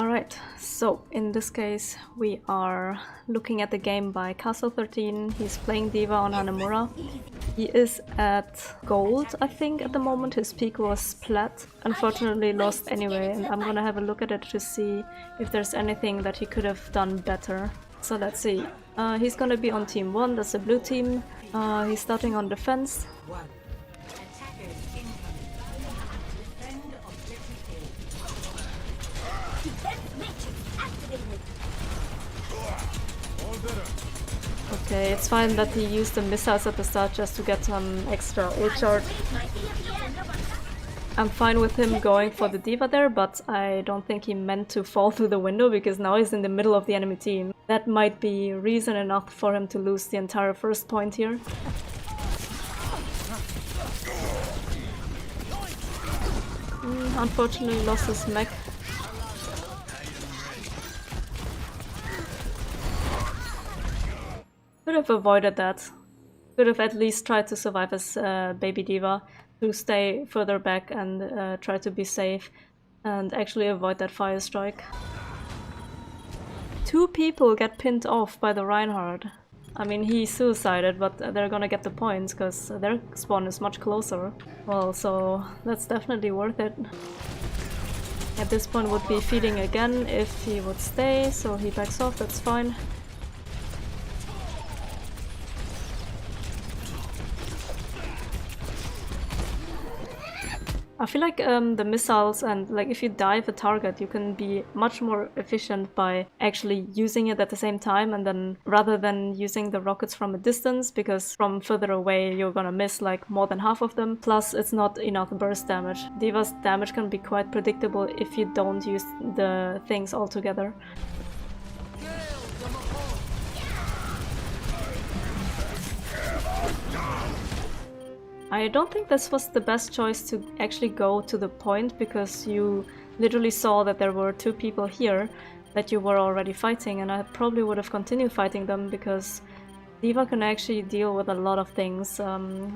Alright, so in this case we are looking at the game by Castle13. He's playing D.va on Hanamura. He is at gold, I think, at the moment. His peak was plat. Unfortunately lost anyway, and I'm gonna have a look at it to see if there's anything that he could have done better. So let's see. He's gonna be on team 1, that's the blue team. He's starting on defense. Okay, it's fine that he used the missiles at the start just to get some extra ult charge. I'm fine with him going for the D.va there, but I don't think he meant to fall through the window because now he's in the middle of the enemy team. That might be reason enough for him to lose the entire first point here. Unfortunately lost his mech. Could have avoided that. Could have at least tried to survive as baby D.va, to stay further back and try to be safe and actually avoid that fire strike. 2 people get pinned off by the Reinhardt. I mean, he suicided, but they're gonna get the points because their spawn is much closer. Well, so that's definitely worth it. At this point would be feeding again if he would stay, so he backs off, that's fine. I feel like the missiles and like if you dive a target, you can be much more efficient by actually using it at the same time, and then rather than using the rockets from a distance, because from further away you're gonna miss like more than half of them. Plus it's not enough burst damage. D.va's damage can be quite predictable if you don't use the things altogether. I don't think this was the best choice to actually go to the point, because you literally saw that there were 2 people here that you were already fighting, and I probably would have continued fighting them because D.va can actually deal with a lot of things.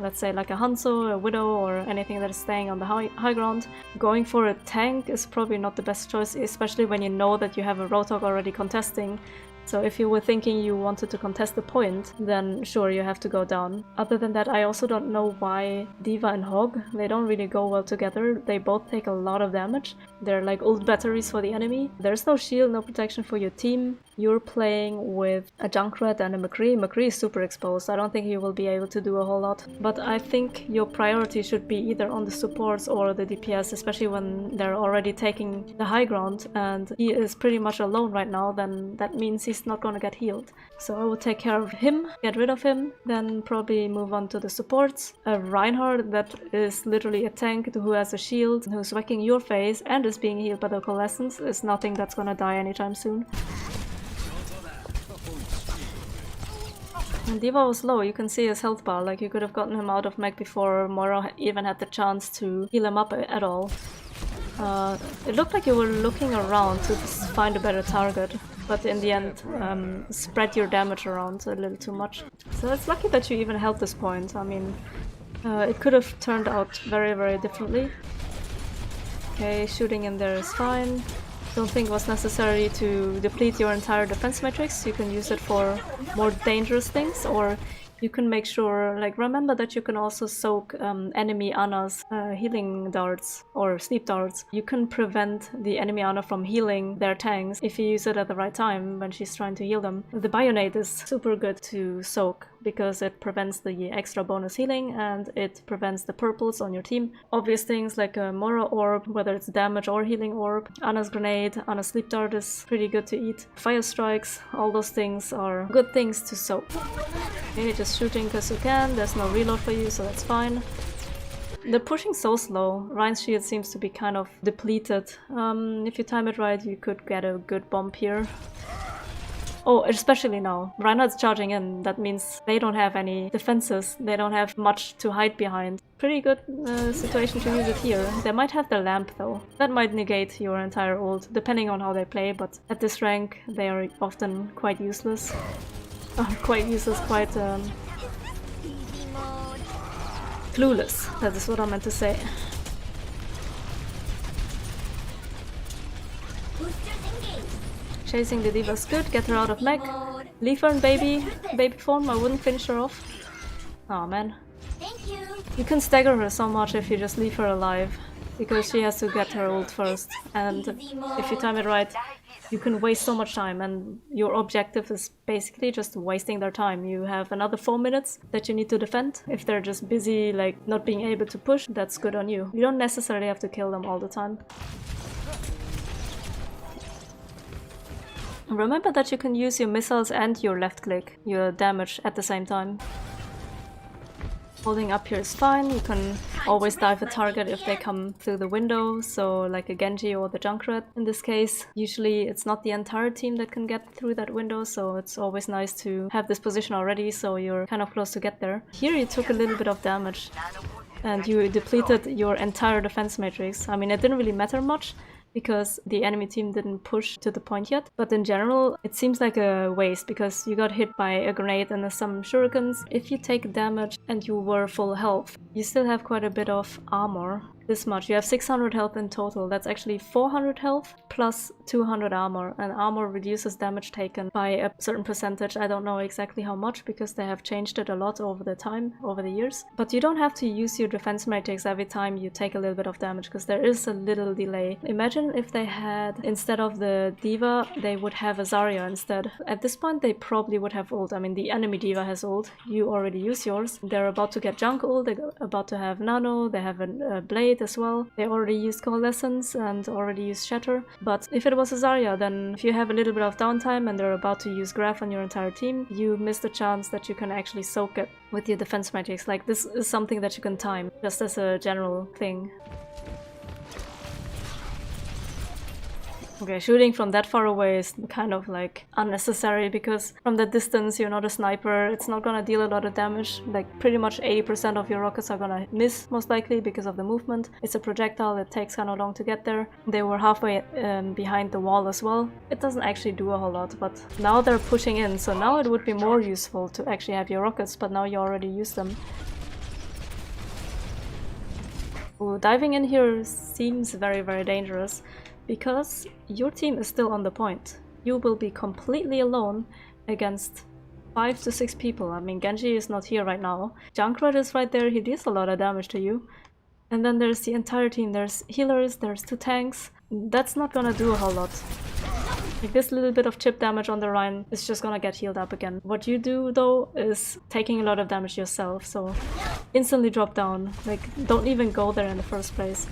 Let's say like a Hanzo, a Widow, or anything that is staying on the high ground. Going for a tank is probably not the best choice, especially when you know that you have a Roadhog already contesting. So if you were thinking you wanted to contest the point, then sure, you have to go down. Other than that, I also don't know why D.va and Hog, they don't really go well together. They both take a lot of damage. They're like ult batteries for the enemy. There's no shield, no protection for your team. You're playing with a Junkrat and a McCree. McCree is super exposed. I don't think he will be able to do a whole lot. But I think your priority should be either on the supports or the DPS, especially when they're already taking the high ground and he is pretty much alone right now, then that means he's not gonna get healed. So I will take care of him, get rid of him, then probably move on to the supports. A Reinhardt that is literally a tank who has a shield, who's wrecking your face and is being healed by the Coalescence, is nothing that's gonna die anytime soon. And D.va was low, you can see his health bar, like you could have gotten him out of mech before Moro even had the chance to heal him up at all. It looked like you were looking around to find a better target, but in the end spread your damage around a little too much. So it's lucky that you even held this point. I mean, it could have turned out very, very differently. Okay, shooting in there is fine. Don't think it was necessary to deplete your entire defense matrix. You can use it for more dangerous things, or you can make sure, like, remember that you can also soak enemy Ana's healing darts or sleep darts. You can prevent the enemy Ana from healing their tanks if you use it at the right time when she's trying to heal them. The Bionate is super good to soak because it prevents the extra bonus healing and it prevents the purples on your team. Obvious things like a Mora Orb, whether it's damage or healing orb. Ana's Grenade, Ana's Sleep Dart is pretty good to eat. Fire Strikes, all those things are good things to soak. Okay, just shooting because you can, there's no reload for you, so that's fine. They're pushing so slow. Rein's shield seems to be kind of depleted. If you time it right, you could get a good bump here. Oh, especially now. Reinhardt's charging in, that means they don't have any defenses, they don't have much to hide behind. Pretty good situation to use it here. They might have the lamp though. That might negate your entire ult, depending on how they play, but at this rank they are often quite useless. Quite useless, quite clueless, that is what I meant to say. Chasing the D.va's good, get her out of mech. Leave her in baby form, I wouldn't finish her off. Oh man. You can stagger her so much if you just leave her alive, because she has to get her ult first, and if you time it right, you can waste so much time, and your objective is basically just wasting their time. You have another 4 minutes that you need to defend. If they're just busy, like, not being able to push, that's good on you. You don't necessarily have to kill them all the time. Remember that you can use your missiles and your left click, your damage, at the same time. Holding up here is fine, you can always dive a target if they come through the window, so like a Genji or the Junkrat in this case. Usually it's not the entire team that can get through that window, so it's always nice to have this position already, so you're kind of close to get there. Here you took a little bit of damage and you depleted your entire defense matrix. I mean, it didn't really matter much, because the enemy team didn't push to the point yet. But in general, it seems like a waste, because you got hit by a grenade and some shurikens. If you take damage and you were full health, you still have quite a bit of armor. This much. You have 600 health in total. That's actually 400 health plus 200 armor, and armor reduces damage taken by a certain percentage. I don't know exactly how much, because they have changed it a lot over the years. But you don't have to use your defense matrix every time you take a little bit of damage, because there is a little delay. Imagine if they had, instead of the D.va, they would have a Zarya instead. At this point they probably would have ult. I mean, the enemy D.va has ult, you already use yours. They're about to get junk ult, they're about to have nano, they have a blade as well. They already used coalescence and already used shatter. But if it was a Zarya, then if you have a little bit of downtime and they're about to use graph on your entire team, you miss the chance that you can actually soak it with your defense matrix. Like, this is something that you can time, just as a general thing. Okay, shooting from that far away is kind of like unnecessary, because from that distance you're not a sniper, it's not gonna deal a lot of damage. Like, pretty much 80% of your rockets are gonna miss, most likely, because of the movement. It's a projectile, it takes kind of long to get there. They were halfway behind the wall as well. It doesn't actually do a whole lot, but now they're pushing in, so now it would be more useful to actually have your rockets, but now you already use them. Ooh, diving in here seems very, very dangerous, because your team is still on the point. You will be completely alone against 5 to 6 people. I mean, Genji is not here right now. Junkrat is right there, he deals a lot of damage to you. And then there's the entire team, there's healers, there's 2 tanks. That's not gonna do a whole lot. Like, this little bit of chip damage on the Rein is just gonna get healed up again. What you do though is taking a lot of damage yourself, so instantly drop down. Like, don't even go there in the first place.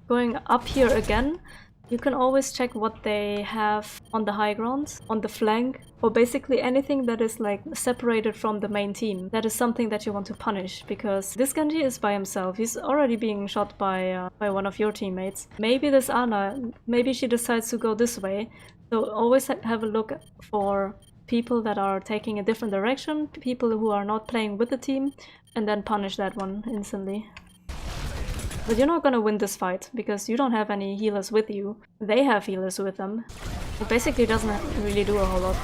Going up here again, you can always check what they have on the high ground, on the flank, or basically anything that is like separated from the main team. That is something that you want to punish, because this Genji is by himself. He's already being shot by one of your teammates. Maybe this Ana, maybe she decides to go this way. So always have a look for people that are taking a different direction, people who are not playing with the team, and then punish that one instantly. But you're not gonna win this fight, because you don't have any healers with you. They have healers with them. It basically doesn't really do a whole lot.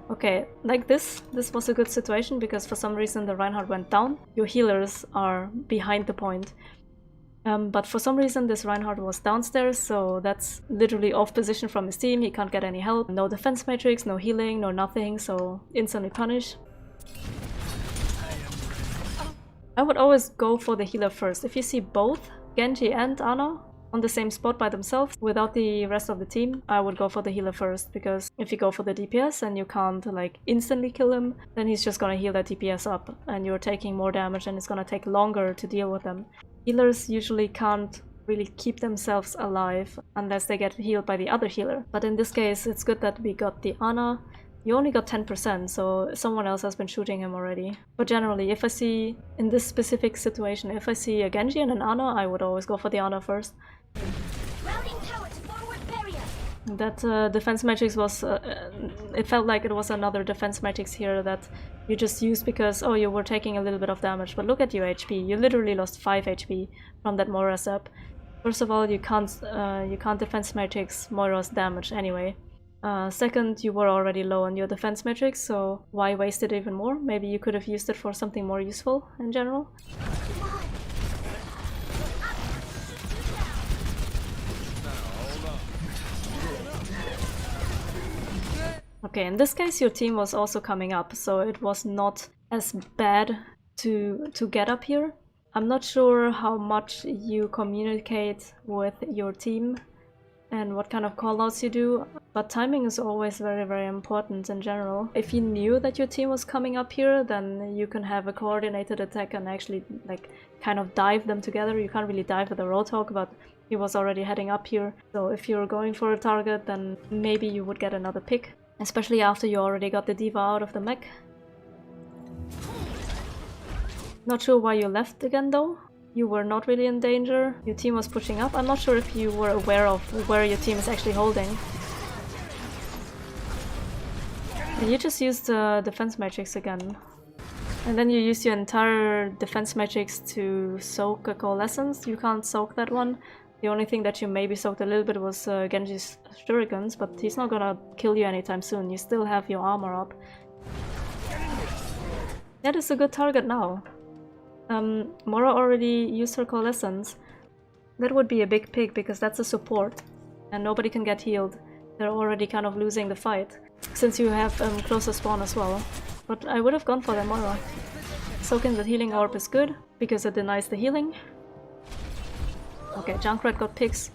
Okay, like this was a good situation, because for some reason the Reinhardt went down. Your healers are behind the point. But for some reason this Reinhardt was downstairs, so that's literally off position from his team. He can't get any help. No defense matrix, no healing, no nothing, so instantly punish. I would always go for the healer first. If you see both Genji and Ana on the same spot by themselves without the rest of the team, I would go for the healer first, because if you go for the DPS and you can't like instantly kill him, then he's just gonna heal that DPS up and you're taking more damage and it's gonna take longer to deal with them. Healers usually can't really keep themselves alive unless they get healed by the other healer. But in this case, it's good that we got the Ana. You only got 10%, so someone else has been shooting him already. But generally, if I see, in this specific situation, if I see a Genji and an Ana, I would always go for the Ana first. That defense matrix was, it felt like it was another defense matrix here that you just used because, oh, you were taking a little bit of damage. But look at your HP, you literally lost 5 HP from that Moira up. First of all, you can't defense matrix Moira's damage anyway. Second, you were already low on your defense matrix, so why waste it even more? Maybe you could have used it for something more useful in general. Okay, in this case your team was also coming up, so it was not as bad to get up here. I'm not sure how much you communicate with your team and what kind of callouts you do, but timing is always very important in general. If you knew that your team was coming up here, then you can have a coordinated attack and actually like kind of dive them together. You can't really dive with a Roadhog, but he was already heading up here. So if you're going for a target, then maybe you would get another pick, especially after you already got the D.va out of the mech. Not sure why you left again though. You were not really in danger. Your team was pushing up. I'm not sure if you were aware of where your team is actually holding. And you just used the defense matrix again. And then you use your entire defense matrix to soak a coalescence. You can't soak that one. The only thing that you maybe soaked a little bit was Genji's shurikens, but he's not gonna kill you anytime soon. You still have your armor up. That is a good target now. Mora already used her coalescence. That would be a big pick because that's a support and nobody can get healed. They're already kind of losing the fight since you have closer spawn as well. But I would have gone for the Mora. Soaking the healing orb is good because it denies the healing. Okay, Junkrat got picks.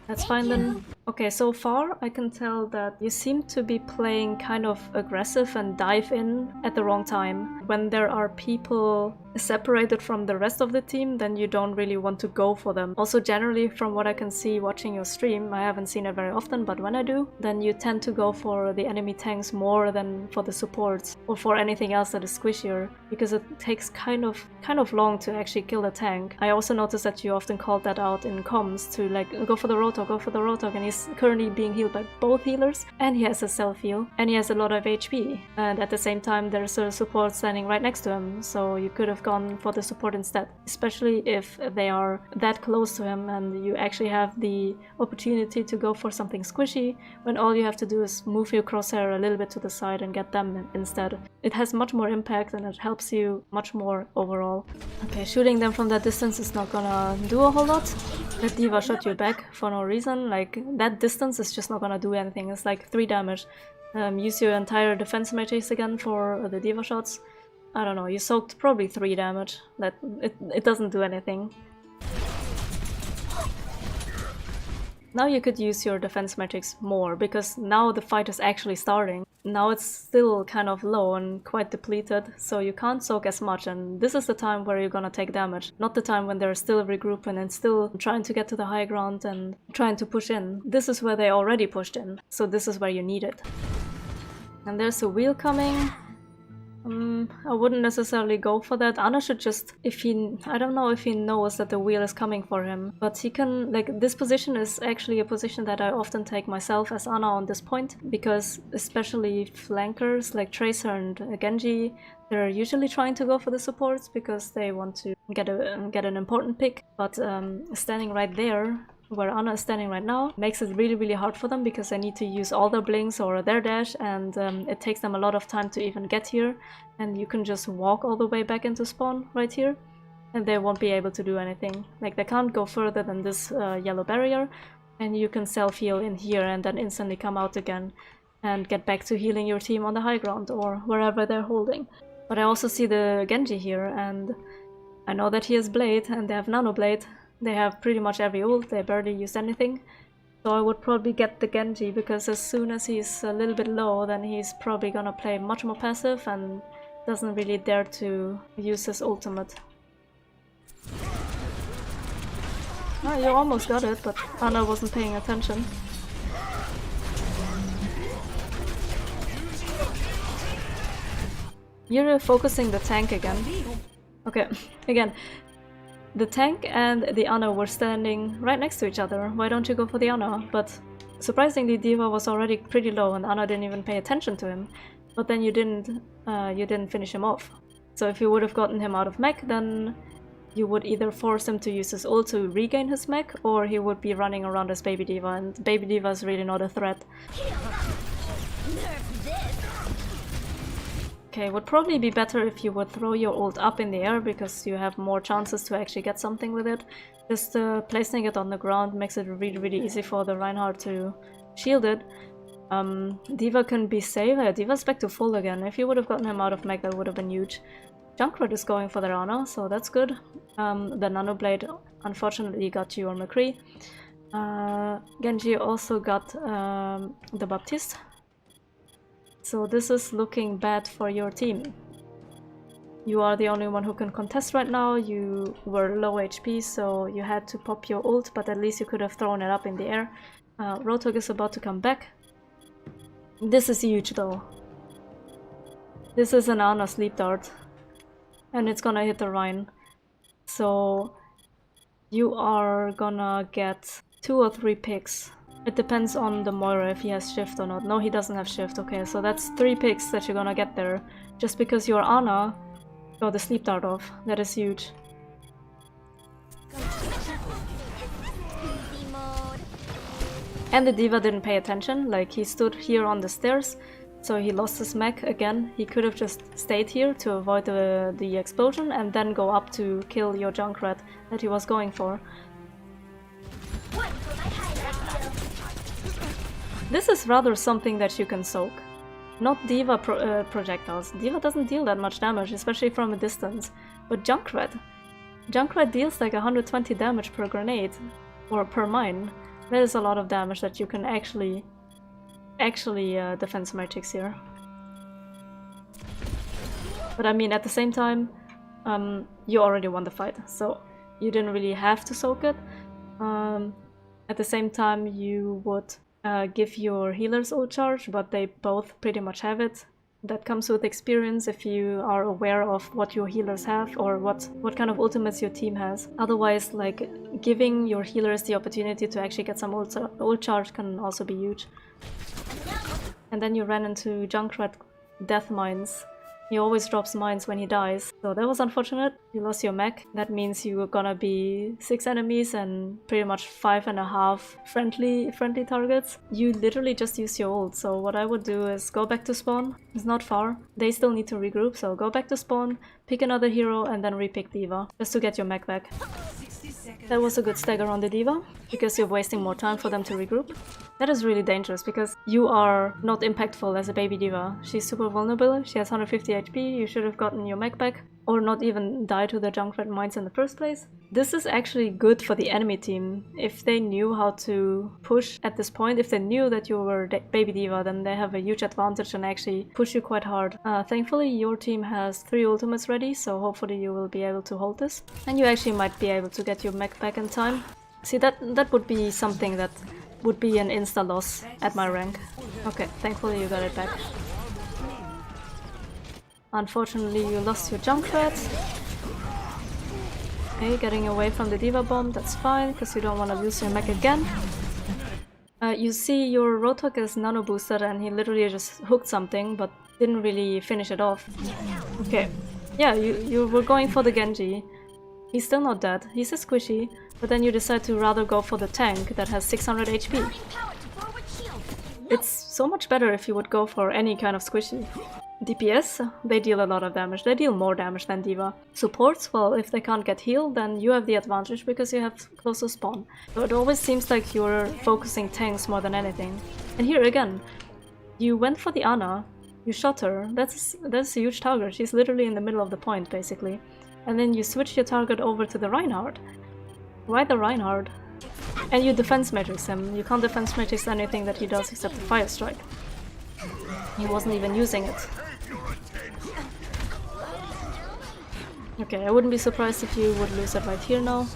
That's fine then. Okay, so far I can tell that you seem to be playing kind of aggressive and dive in at the wrong time. When there are people separated from the rest of the team, then you don't really want to go for them. Also generally from what I can see watching your stream, I haven't seen it very often, but when I do, then you tend to go for the enemy tanks more than for the supports or for anything else that is squishier, because it takes kind of long to actually kill the tank. I also noticed that you often called that out in comms to like go for the Roadhog, and he's currently being healed by both healers and he has a self-heal and he has a lot of HP, and at the same time there's a support standing right next to him, so you could have gone for the support instead, especially if they are that close to him and you actually have the opportunity to go for something squishy when all you have to do is move your crosshair a little bit to the side and get them instead. It has much more impact and it helps you much more overall. Okay, shooting them from that distance is not gonna do a whole lot. That D.va shot you back for no reason, like that distance is just not gonna do anything. It's like 3 damage. Use your entire defense matrix again for the D.va shots. I don't know, you soaked probably 3 damage. That it doesn't do anything. Now you could use your defense matrix more, because now the fight is actually starting. Now it's still kind of low and quite depleted, so you can't soak as much, and this is the time where you're gonna take damage. Not the time when they're still regrouping and still trying to get to the high ground and trying to push in. This is where they already pushed in, so this is where you need it. And there's a wheel coming. I wouldn't necessarily go for that. Ana should just, I don't know if he knows that the wheel is coming for him, but he can, like, this position is actually a position that I often take myself as Ana on this point, because especially flankers like Tracer and Genji, they're usually trying to go for the supports because they want to get an important pick, but standing right there, where Ana is standing right now, makes it really hard for them because they need to use all their blinks or their dash, and it takes them a lot of time to even get here, and you can just walk all the way back into spawn right here and they won't be able to do anything. Like, they can't go further than this yellow barrier, and you can self-heal in here and then instantly come out again and get back to healing your team on the high ground or wherever they're holding. But I also see the Genji here, and I know that he has Blade and they have Nano Blade. They have pretty much every ult, they barely use anything. So I would probably get the Genji, because as soon as he's a little bit low, then he's probably gonna play much more passive and doesn't really dare to use his ultimate. Oh, you almost got it, but Ana wasn't paying attention. You're focusing the tank again. Okay, again. The tank and the Ana were standing right next to each other. Why don't you go for the Ana? But surprisingly, D.va was already pretty low and Ana didn't even pay attention to him. But then you didn't finish him off. So if you would have gotten him out of mech, then you would either force him to use his ult to regain his mech, or he would be running around as Baby D.va, and Baby D.va is really not a threat. Okay, would probably be better if you would throw your ult up in the air, because you have more chances to actually get something with it. Just placing it on the ground makes it really easy for the Reinhardt to shield it. D.va can be safe. D.va's back to full again. If you would have gotten him out of mech, that would have been huge. Junkrat is going for the Rana, so that's good. The Nano Blade unfortunately got your McCree. Genji also got the Baptiste. So this is looking bad for your team. You are the only one who can contest right now. You were low HP, so you had to pop your ult, but at least you could have thrown it up in the air. Rotok is about to come back. This is huge though. This is an Ana sleep dart. And it's gonna hit the Rhine. So you are gonna get 2 or 3 picks. It depends on the Moira if he has shift or not. No, he doesn't have shift. Okay, so that's 3 picks that you're gonna get there. Just because your Ana got the sleep dart off. That is huge. And the D.va didn't pay attention. Like, he stood here on the stairs. So he lost his mech again. He could have just stayed here to avoid the explosion and then go up to kill your Junkrat that he was going for. This is rather something that you can soak. Not D.va projectiles. D.va doesn't deal that much damage, especially from a distance. But Junkrat deals like 120 damage per grenade, or per mine. That is a lot of damage that you can actually defense matrix here. But I mean, at the same time, you already won the fight, so you didn't really have to soak it. At the same time, you would give your healers ult charge, but they both pretty much have it. That comes with experience if you are aware of what your healers have or what kind of ultimates your team has. Otherwise, like, giving your healers the opportunity to actually get some ult charge can also be huge. And then you ran into Junkrat death mines. He always drops mines when he dies. So that was unfortunate. You lost your mech. That means you were gonna be 6 enemies and pretty much 5.5 friendly targets. You literally just used your ult. So what I would do is go back to spawn. It's not far. They still need to regroup, so go back to spawn, pick another hero, and then repick D.va. Just to get your mech back. That was a good stagger on the D.va, because you're wasting more time for them to regroup. That is really dangerous, because you are not impactful as a baby D.va. She's super vulnerable, she has 150 HP, you should have gotten your mech back, or not even die to the Junkrat mines in the first place. This is actually good for the enemy team. If they knew how to push at this point, if they knew that you were baby D.va, then they have a huge advantage and actually push you quite hard. Thankfully, your team has 3 ultimates ready, so hopefully you will be able to hold this. And you actually might be able to get your mech back in time. See, that would be something that would be an insta loss at my rank. Okay, thankfully you got it back. Unfortunately, you lost your Junkrat. Okay, getting away from the D.va bomb, that's fine, because you don't want to lose your mech again. You see your Rotok is nano boosted and he literally just hooked something, but didn't really finish it off. Okay, yeah, you were going for the Genji. He's still not dead, he's a squishy, but then you decide to rather go for the tank that has 600 HP. It's so much better if you would go for any kind of squishy. DPS, they deal a lot of damage, they deal more damage than D.va. Supports, well, if they can't get healed, then you have the advantage because you have closer spawn. So it always seems like you're focusing tanks more than anything. And here again, you went for the Ana, you shot her, that's a huge target, she's literally in the middle of the point basically. And then you switch your target over to the Reinhardt. Why the Reinhardt? And you defense matrix him, you can't defense matrix anything that he does except the fire strike. He wasn't even using it. Okay, I wouldn't be surprised if you would lose it right here now.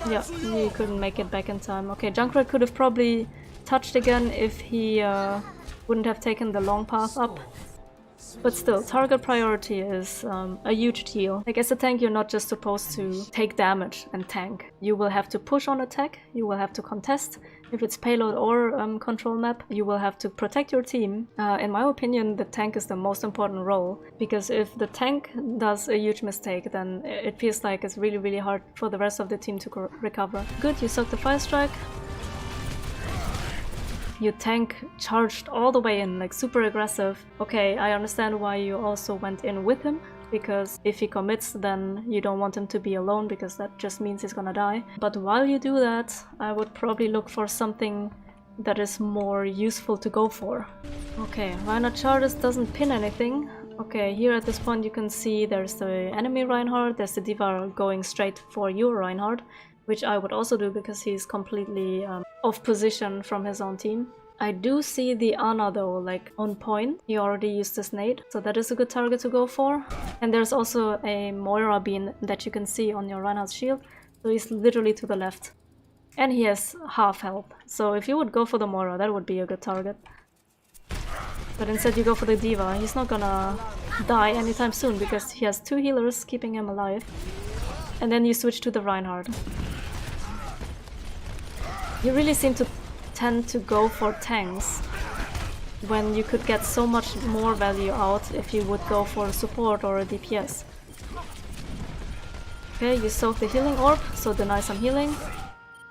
Yeah, you couldn't make it back in time. Okay, Junkrat could have probably touched again if he wouldn't have taken the long path up. But still, target priority is a huge deal. Like, as a tank, you're not just supposed to take damage and tank. You will have to push on attack, you will have to contest. If it's payload or control map, you will have to protect your team. In my opinion, the tank is the most important role, because if the tank does a huge mistake, then it feels like it's really, really hard for the rest of the team to recover. Good, you soaked the fire strike. Your tank charged all the way in, like super aggressive. Okay, I understand why you also went in with him, because if he commits, then you don't want him to be alone, because that just means he's gonna die. But while you do that, I would probably look for something that is more useful to go for. Okay, Reinhardt Charges doesn't pin anything. Okay, here at this point you can see there's the enemy Reinhardt, there's the D.va going straight for your Reinhardt, which I would also do because he's completely off position from his own team. I do see the Ana though, like on point. He already used his nade, so that is a good target to go for. And there's also a Moira beam that you can see on your Reinhardt's shield, so he's literally to the left. And he has half health, so if you would go for the Moira, that would be a good target. But instead you go for the D.va. He's not gonna die anytime soon because he has 2 healers keeping him alive. And then you switch to the Reinhardt. You really seem to tend to go for tanks when you could get so much more value out if you would go for a support or a DPS. Okay, you soak the healing orb, so deny some healing.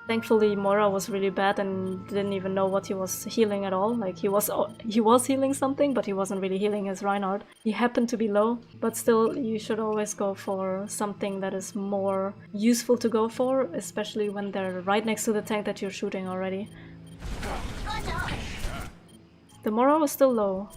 Thankfully Moira was really bad and didn't even know what he was healing at all. Like he was healing something, but he wasn't really healing his Reinhardt. He happened to be low, but still you should always go for something that is more useful to go for, especially when they're right next to the tank that you're shooting already. The Moira was still low.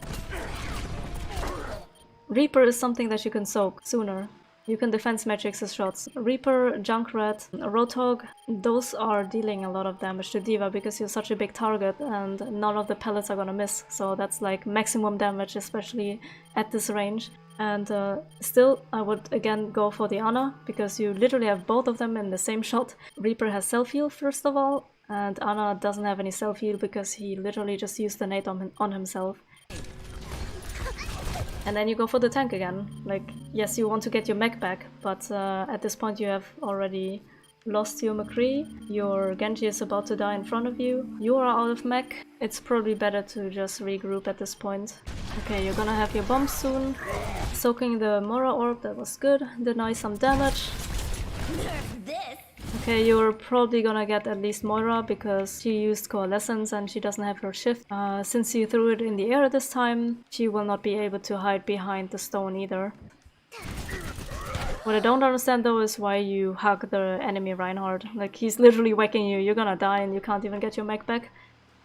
Reaper is something that you can soak sooner. You can defense Matrix his shots. Reaper, Junkrat, Roadhog, those are dealing a lot of damage to D.va because you're such a big target and none of the pellets are gonna miss. So that's like maximum damage, especially at this range. And still, I would again go for the Ana because you literally have both of them in the same shot. Reaper has self-heal first of all, and Ana doesn't have any self-heal because he literally just used the nade on himself. And then you go for the tank again. Like, yes, you want to get your mech back, but at this point you have already lost your McCree. Your Genji is about to die in front of you. You are out of mech. It's probably better to just regroup at this point. Okay, you're gonna have your bomb soon. Soaking the Moira orb, that was good. Deny some damage. Okay, you're probably gonna get at least Moira because she used Coalescence and she doesn't have her shift. Since you threw it in the air this time, she will not be able to hide behind the stone either. What I don't understand though is why you hug the enemy Reinhardt. Like, he's literally whacking you, you're gonna die and you can't even get your mech back.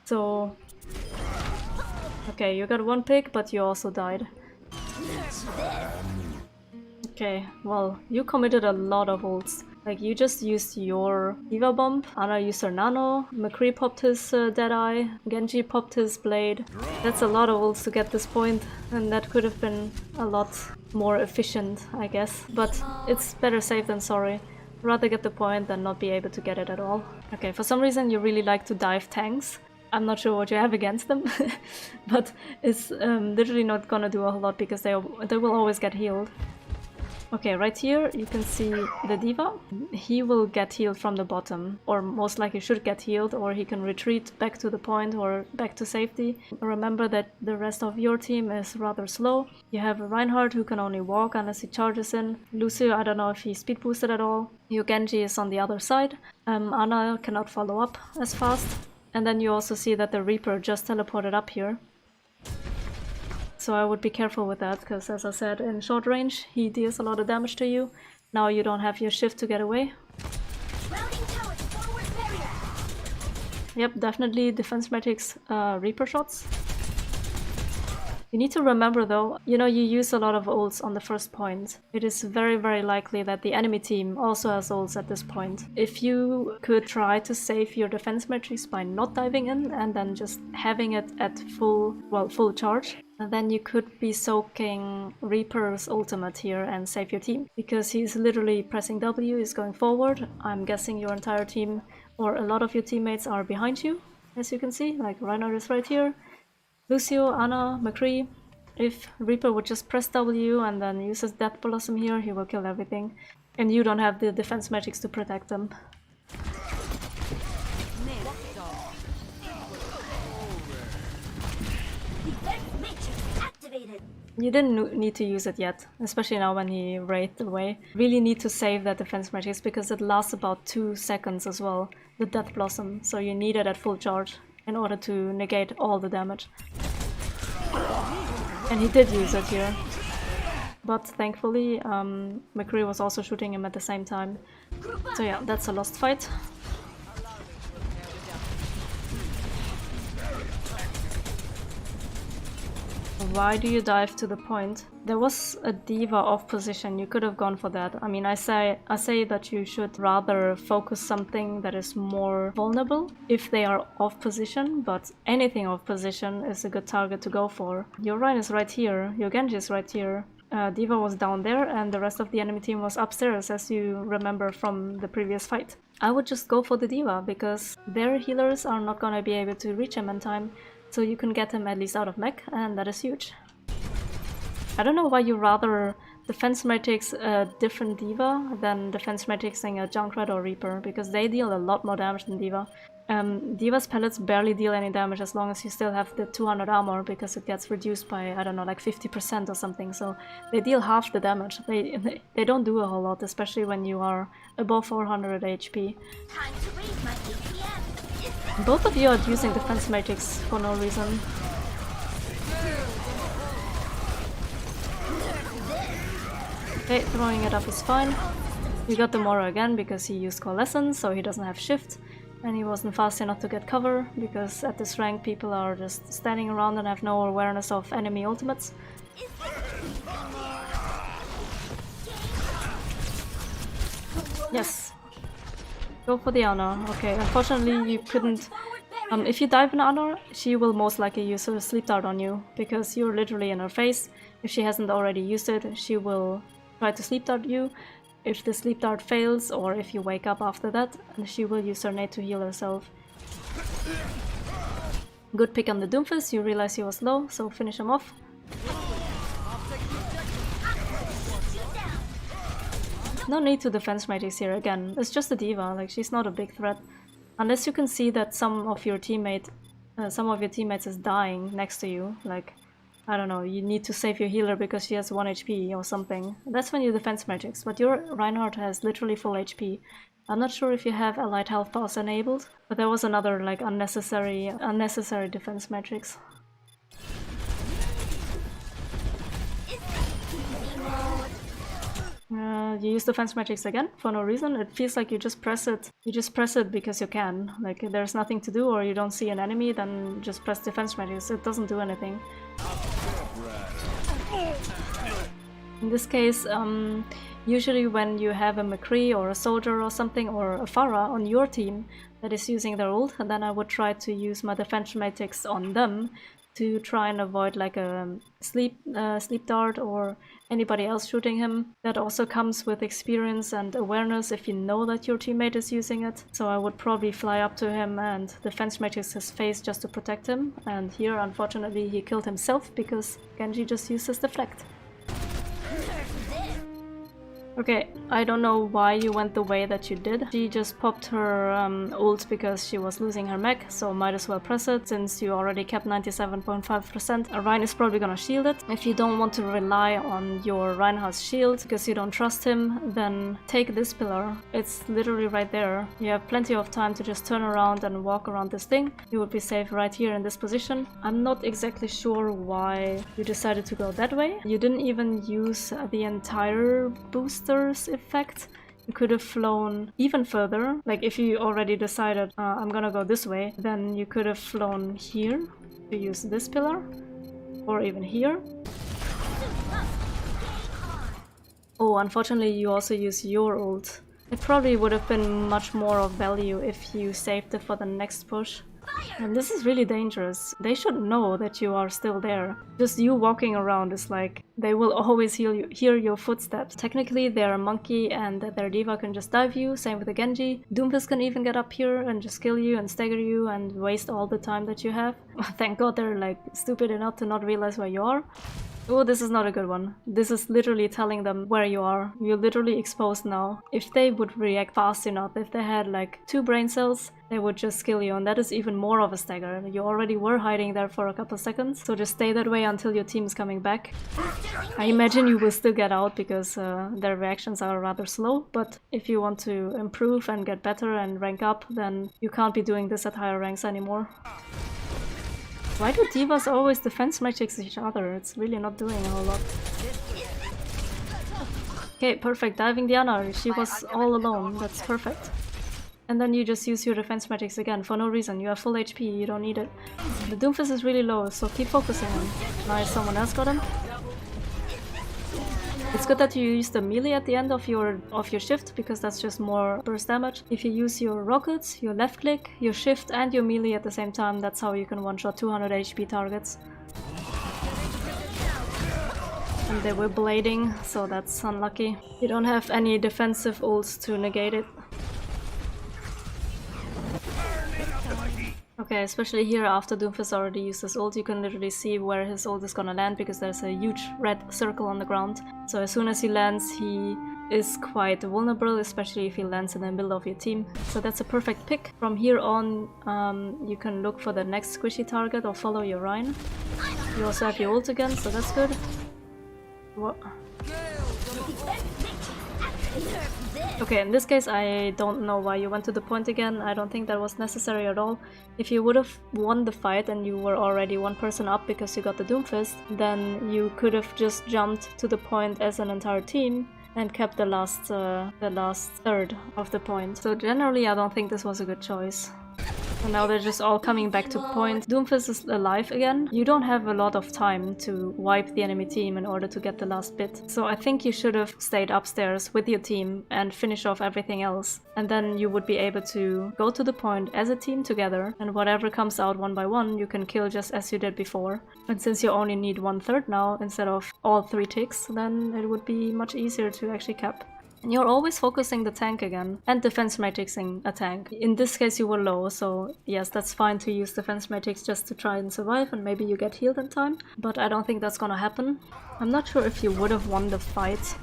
So... okay, you got 1 pick, but you also died. Okay, well, you committed a lot of ults. Like, you just used your D.va bomb, Ana used her nano, McCree popped his Deadeye, Genji popped his blade. That's a lot of ults to get this point, and that could have been a lot more efficient, I guess. But it's better safe than sorry. Rather get the point than not be able to get it at all. Okay, for some reason you really like to dive tanks. I'm not sure what you have against them, but it's literally not gonna do a whole lot because they will always get healed. Okay, right here you can see the D.va. He will get healed from the bottom, or most likely should get healed, or he can retreat back to the point or back to safety. Remember that the rest of your team is rather slow. You have a Reinhardt who can only walk unless he charges in. Lucio, I don't know if he's speed boosted at all. Your Genji is on the other side. Ana cannot follow up as fast. And then you also see that the Reaper just teleported up here. So I would be careful with that, because as I said, in short range he deals a lot of damage to you. Now you don't have your shift to get away. Yep, definitely defense metrics Reaper shots. You need to remember though, you use a lot of ults on the first point. It is very, very likely that the enemy team also has ults at this point. If you could try to save your defense metrics by not diving in and then just having it at full charge, then you could be soaking Reaper's ultimate here and save your team. Because he's literally pressing W, he's going forward. I'm guessing your entire team, or a lot of your teammates, are behind you, as you can see. Like, Reinhardt is right here. Lucio, Ana, McCree. If Reaper would just press W and then use his Death Blossom here, he will kill everything. And you don't have the defense magics to protect them. You didn't need to use it yet, especially now when he wraithed away. Really need to save that defense magics because it lasts about 2 seconds as well, the Death Blossom, so you need it at full charge in order to negate all the damage. And he did use it here. But thankfully, McCree was also shooting him at the same time. So yeah, that's a lost fight. Why do you dive to the point? There was a D.va off position, you could have gone for that. I mean, I say that you should rather focus something that is more vulnerable if they are off position, but anything off position is a good target to go for. Your Rein is right here, your Genji is right here. D.va was down there and the rest of the enemy team was upstairs, as you remember from the previous fight. I would just go for the D.va because their healers are not gonna be able to reach him in time, so you can get him at least out of mech, and that is huge. I don't know why you rather defense matrix a different D.va than defense matrixing a Junkrat or Reaper, because they deal a lot more damage than D.va. D.va's pellets barely deal any damage as long as you still have the 200 armor, because it gets reduced by, I don't know, like 50% or something, so they deal half the damage. They don't do a whole lot, especially when you are above 400 HP. Time to raise my APM. Both of you are using defense matrix for no reason. Okay, throwing it up is fine. We got the Mora again because he used Coalescence, so he doesn't have shift. And he wasn't fast enough to get cover, because at this rank people are just standing around and have no awareness of enemy ultimates. Yes. Go for the Ana. Okay, unfortunately you couldn't... if you dive in Ana, she will most likely use her sleep dart on you, because you're literally in her face. If she hasn't already used it, she will try to sleep dart you. If the sleep dart fails, or if you wake up after that, she will use her nade to heal herself. Good pick on the Doomfist, you realize he was low, so finish him off. No need to defense matrix here again, it's just a D.va, like she's not a big threat. Unless you can see that some of your teammates is dying next to you, like, I don't know, you need to save your healer because she has 1 HP or something. That's when you defense matrix, but your Reinhardt has literally full HP. I'm not sure if you have allied health pass enabled, but there was another like unnecessary defense matrix. You use defense matrix again for no reason. It feels like you just press it. You just press it because you can. Like if there's nothing to do or you don't see an enemy, then just press defense matrix. It doesn't do anything. In this case, usually when you have a McCree or a soldier or something, or a Pharah on your team that is using their ult, then I would try to use my defense matrix on them to try and avoid like a sleep dart or anybody else shooting him. That also comes with experience and awareness if you know that your teammate is using it. So I would probably fly up to him and defense matrix his face just to protect him. And here, unfortunately, he killed himself because Genji just used his deflect. Okay, I don't know why you went the way that you did. She just popped her ult because she was losing her mech, so might as well press it since you already kept 97.5%. Rein is probably gonna shield it. If you don't want to rely on your Reinhardt's shield because you don't trust him, then take this pillar. It's literally right there. You have plenty of time to just turn around and walk around this thing. You would be safe right here in this position. I'm not exactly sure why you decided to go that way. You didn't even use the entire boost effect. You could have flown even further. Like if you already decided I'm gonna go this way, then you could have flown here to use this pillar, or even here. Oh, unfortunately you also use your ult. It probably would have been much more of value if you saved it for the next push. And this is really dangerous. They should know that you are still there. Just you walking around is like, they will always hear your footsteps. Technically they're a monkey and their D.va can just dive you, same with the Genji. Doomfist can even get up here and just kill you and stagger you and waste all the time that you have. Thank god they're like stupid enough to not realize where you are. Oh, this is not a good one. This is literally telling them where you are. You're literally exposed now. If they would react fast enough, if they had like 2 brain cells, they would just kill you, and that is even more of a stagger. You already were hiding there for a couple seconds, so just stay that way until your team is coming back. I imagine you will still get out because their reactions are rather slow, but if you want to improve and get better and rank up, then you can't be doing this at higher ranks anymore. Why do D.vas always defense matrix each other? It's really not doing a whole lot. Okay, perfect. Diving Diana. She was all alone. That's perfect. and then you just use your defense matrix again for no reason. You have full HP, you don't need it. The Doomfist is really low, so keep focusing on. Nice, someone else got him. It's good that you use the melee at the end of your shift, because that's just more burst damage. If you use your rockets, your left click, your shift and your melee at the same time, that's how you can one-shot 200 HP targets. And they were blading, so that's unlucky. You don't have any defensive ults to negate it. Okay, especially here after Doomfist already used his ult, you can literally see where his ult is gonna land because there's a huge red circle on the ground. So as soon as he lands, he is quite vulnerable, especially if he lands in the middle of your team. So that's a perfect pick. From here on, you can look for the next squishy target or follow your Rein. You also have your ult again, so that's good. What? Okay, in this case I don't know why you went to the point again. I don't think that was necessary at all. If you would have won the fight and you were already one person up because you got the Doomfist, then you could have just jumped to the point as an entire team and kept the last third of the point. So generally I don't think this was a good choice. And now they're just all coming back to point. Doomfist is alive again. You don't have a lot of time to wipe the enemy team in order to get the last bit. So I think you should have stayed upstairs with your team and finish off everything else. And then you would be able to go to the point as a team together, and whatever comes out one by one you can kill just as you did before. And since you only need 1/3 now instead of all 3 ticks, then it would be much easier to actually cap. And you're always focusing the tank again, and defense matrixing a tank. In this case you were low, so yes, that's fine to use defense matrix just to try and survive, and maybe you get healed in time, but I don't think that's gonna happen. I'm not sure if you would have won the fight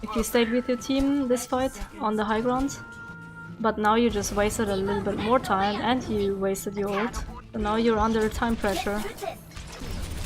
if you stayed with your team this fight on the high ground, but now you just wasted a little bit more time and you wasted your ult, so now you're under time pressure.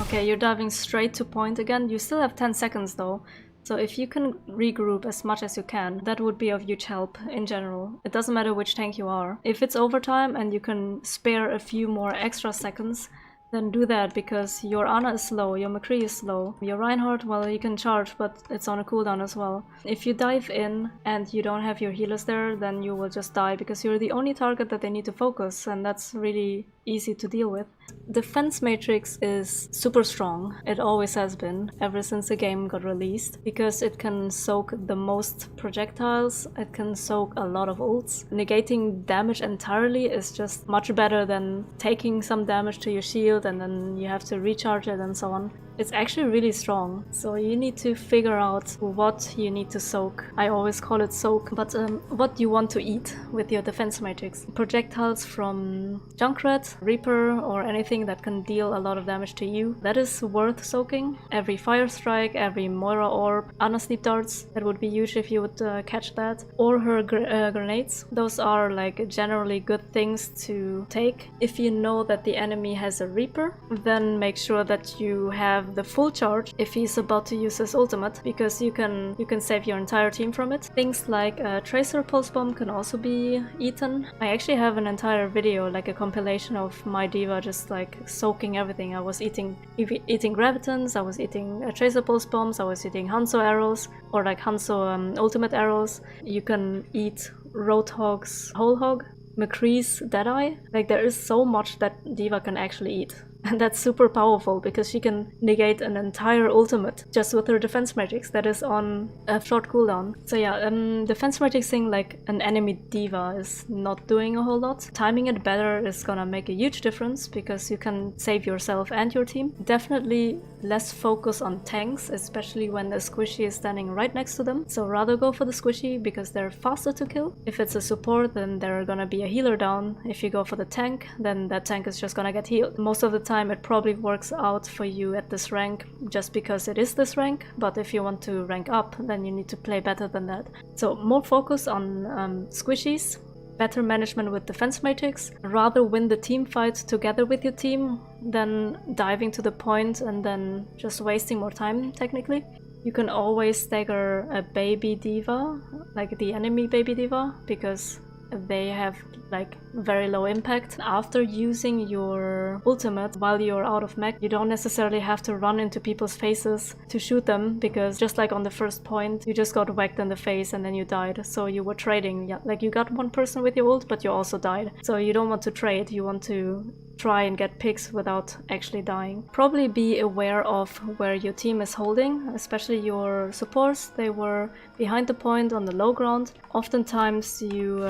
Okay, you're diving straight to point again. You still have 10 seconds though. So if you can regroup as much as you can, that would be of huge help in general. It doesn't matter which tank you are. If it's overtime and you can spare a few more extra seconds, then do that, because your Ana is slow, your McCree is slow. Your Reinhardt, well, you can charge, but it's on a cooldown as well. If you dive in and you don't have your healers there, then you will just die, because you're the only target that they need to focus, and that's really easy to deal with. Defense Matrix is super strong. It always has been, ever since the game got released, because it can soak the most projectiles, it can soak a lot of ults. Negating damage entirely is just much better than taking some damage to your shield and then you have to recharge it and so on. It's actually really strong, so you need to figure out what you need to soak. I always call it soak, but what you want to eat with your defense matrix. Projectiles from Junkrat, Reaper, or anything that can deal a lot of damage to you, that is worth soaking. Every Fire Strike, every Moira Orb, Ana Sleep Darts, that would be huge if you would catch that. Or her grenades. Those are like generally good things to take. If you know that the enemy has a Reaper, then make sure that you have the full charge if he's about to use his ultimate, because you can save your entire team from it. Things like a Tracer Pulse Bomb can also be eaten. I actually have an entire video, like a compilation of my D.va just like soaking everything. I was eating Gravitons, I was eating Tracer Pulse Bombs, I was eating Hanzo arrows, or like Hanzo ultimate arrows. You can eat Roadhog's Whole Hog, McCree's Deadeye. Like there is so much that D.va can actually eat. And that's super powerful because she can negate an entire ultimate just with her defense matrix that is on a short cooldown. So yeah, defense matrixing like an enemy D.va is not doing a whole lot. Timing it better is gonna make a huge difference because you can save yourself and your team. Definitely less focus on tanks, especially when the squishy is standing right next to them. So rather go for the squishy because they're faster to kill. If it's a support, then there's gonna be a healer down. If you go for the tank, then that tank is just gonna get healed. Most of the time it probably works out for you at this rank just because it is this rank, but if you want to rank up, then you need to play better than that. So more focus on squishies, better management with defense matrix, rather win the team fight together with your team than diving to the point and then just wasting more time technically. You can always stagger a baby D.va, like the enemy baby D.va, because they have like very low impact. After using your ultimate while you're out of mech, you don't necessarily have to run into people's faces to shoot them, because just like on the first point, you just got whacked in the face and then you died. So you were trading, yeah, like you got one person with your ult, but you also died. So you don't want to trade, you want to try and get picks without actually dying. Probably be aware of where your team is holding, especially your supports. They were behind the point on the low ground. Oftentimes you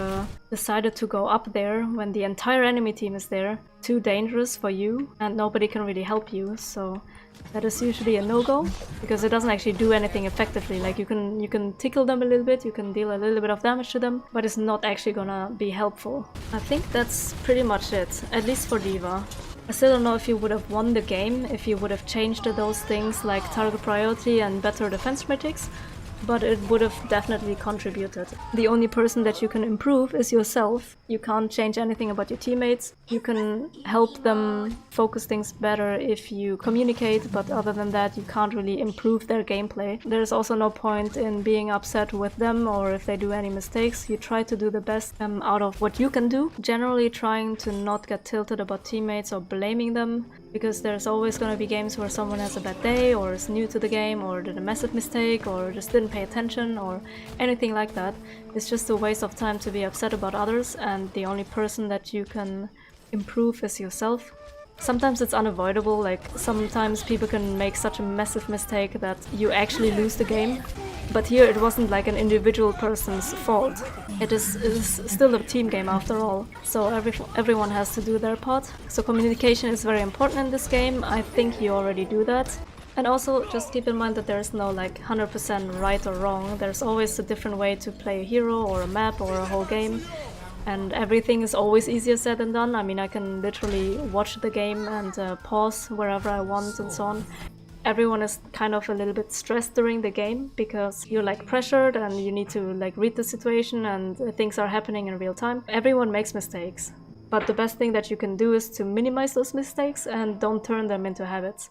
decided to go up there when the entire enemy team is there. Too dangerous for you and nobody can really help you, so that is usually a no-go, because it doesn't actually do anything effectively. Like you can tickle them a little bit, you can deal a little bit of damage to them, but it's not actually gonna be helpful. I think that's pretty much it, at least for D.va. I still don't know if you would have won the game if you would have changed those things like target priority and better defense metrics, but it would have definitely contributed. The only person that you can improve is yourself. You can't change anything about your teammates. You can help them focus things better if you communicate, but other than that, you can't really improve their gameplay. There's also no point in being upset with them or if they do any mistakes. You try to do the best out of what you can do. Generally trying to not get tilted about teammates or blaming them, because there's always going to be games where someone has a bad day or is new to the game or did a massive mistake or just didn't pay attention or anything like that. It's just a waste of time to be upset about others, and the only person that you can improve is yourself. Sometimes it's unavoidable, like sometimes people can make such a massive mistake that you actually lose the game. But here it wasn't like an individual person's fault. It is still a team game after all, so everyone has to do their part. So communication is very important in this game. I think you already do that. And also just keep in mind that there is no like 100% right or wrong. There's always a different way to play a hero or a map or a whole game. And everything is always easier said than done. I mean, I can literally watch the game and pause wherever I want and so on. Everyone is kind of a little bit stressed during the game because you're like pressured and you need to like read the situation and things are happening in real time. Everyone makes mistakes, but the best thing that you can do is to minimize those mistakes and don't turn them into habits.